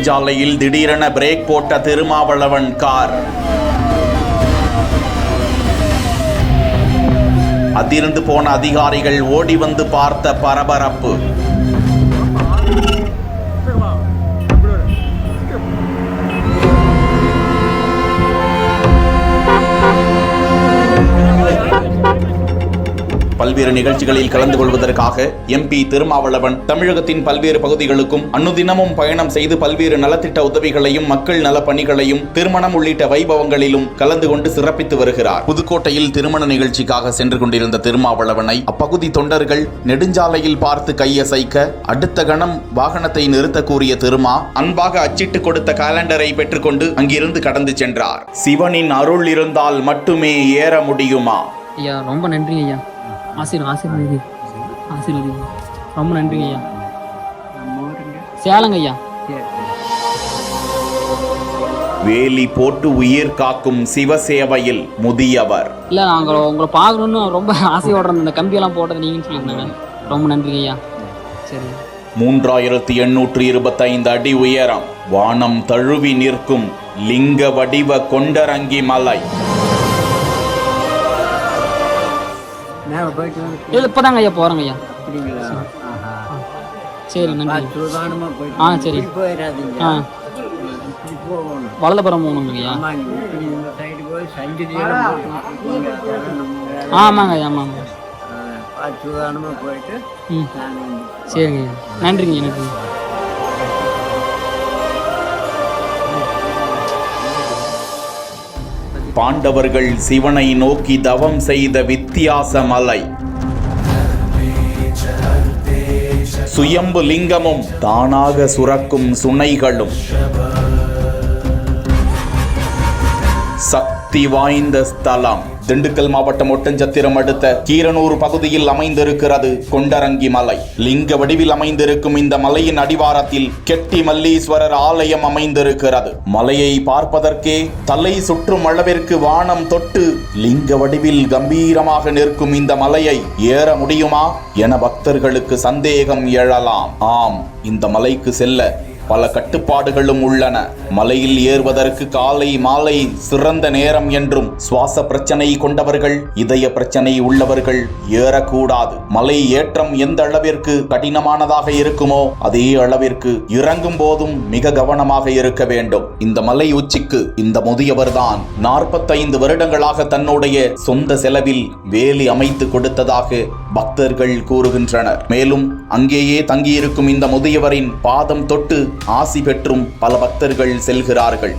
நெடுஞ்சாலையில் திடீரென பிரேக் போட்ட திருமாவளவன் கார். அதிர்ந்து போன அதிகாரிகள் ஓடி வந்து பார்த்த பரபரப்பு. பல்வேறு நிகழ்ச்சிகளில் கலந்து கொள்வதற்காக எம்பி திருமாவளவன் தமிழகத்தின் பல்வேறு பகுதிகளுக்கும் அனுதினமும் பயணம் செய்து பல்வேறு நலத்திட்ட உதவிகளையும் மக்கள் நல பணிகளையும் திருமணம் உள்ளிட்ட வைபவங்களிலும் கலந்து கொண்டு சிறப்பித்து வருகிறார். புதுக்கோட்டையில் திருமண நிகழ்ச்சிக்காக சென்று கொண்டிருந்த திருமாவளவனை அப்பகுதி தொண்டர்கள் நெடுஞ்சாலையில் பார்த்து கையசைக்க அடுத்த கணம் வாகனத்தை நிறுத்த கூறிய திருமா அன்பாக அச்சிட்டு கொடுத்த காலண்டரை பெற்றுக்கொண்டு அங்கிருந்து கடந்து சென்றார். சிவனின் அருள் இருந்தால் மட்டுமே ஏற முடியுமா? ஐயா ரொம்ப நன்றி ஐயா. ஆசீர்வாதி ரொம்ப நன்றிங்க ஐயா. சேலங்க ஐயா. வேலி போட்டு உயிர் காக்கும் சிவசேவையில் முதியவர். இல்லை நாங்கள் உங்களை பார்க்கணுன்னு ரொம்ப ஆசையோட இந்த கம்பியெல்லாம் போட்டது நீங்கன்னு சொல்லியிருந்தாங்க. ரொம்ப நன்றிங்க ஐயா. சரி. 3825 அடி உயரம், வானம் தழுவி நிற்கும் லிங்க வடிவ கொண்டரங்கி மலை. இப்பதாங்க ஐயா போறேங்க ஐயா. சரி நன்றி. சரி. வலதுபுறம் போகணுங்க ஐயா. ஆமாங்க ஐயா. ஆமாங்க. சரிங்க ஐயா. நன்றிங்க. நன்றி. பாண்டவர்கள் சிவனை நோக்கி தவம் செய்த வித்தியாச மலை. சுயம்பு லிங்கமும் தானாக சுரக்கும் சுனைகளும் சக்தி வாய்ந்த ஸ்தலம். திண்டுக்கல் மாவட்டம் ஒட்டஞ்சத்திரம் அடுத்த கீரனூர் பகுதியில் அமைந்திருக்கிறது கொண்டரங்கி மலை. லிங்க வடிவில் அமைந்திருக்கும் இந்த மலையின் அடிவாரத்தில் கெட்டி மல்லீஸ்வரர் ஆலயம் அமைந்திருக்கிறது. மலையை பார்ப்பதற்கே தலை சுற்றும் அளவிற்கு வானம் தொட்டு லிங்க வடிவில் கம்பீரமாக நிற்கும் இந்த மலையை ஏற முடியுமா என பக்தர்களுக்கு சந்தேகம் எழலாம். ஆம், இந்த மலைக்கு செல்ல பல கட்டுப்பாடுகளும் உள்ளன. மலையில் ஏறுவதற்கு காலை மாலை சிறந்த நேரம் என்றும், சுவாச பிரச்சனை கொண்டவர்கள், இதய பிரச்சனை உள்ளவர்கள் ஏறக்கூடாது. மலை ஏற்றம் எந்த அளவிற்கு கடினமானதாக இருக்குமோ அதே அளவிற்கு இறங்கும் போதும் மிக கவனமாக இருக்க வேண்டும். இந்த மலை உச்சிக்கு இந்த முதியவர்தான் 45 வருடங்களாக தன்னுடைய சொந்த செலவில் வேலி அமைத்து கொடுத்ததாக பக்தர்கள் கூறுகின்றனர். மேலும் அங்கேயே தங்கியிருக்கும் இந்த முதியவரின் பாதம் தொட்டு ஆசி பெற்றும் பல பக்தர்கள் செல்கிறார்கள்.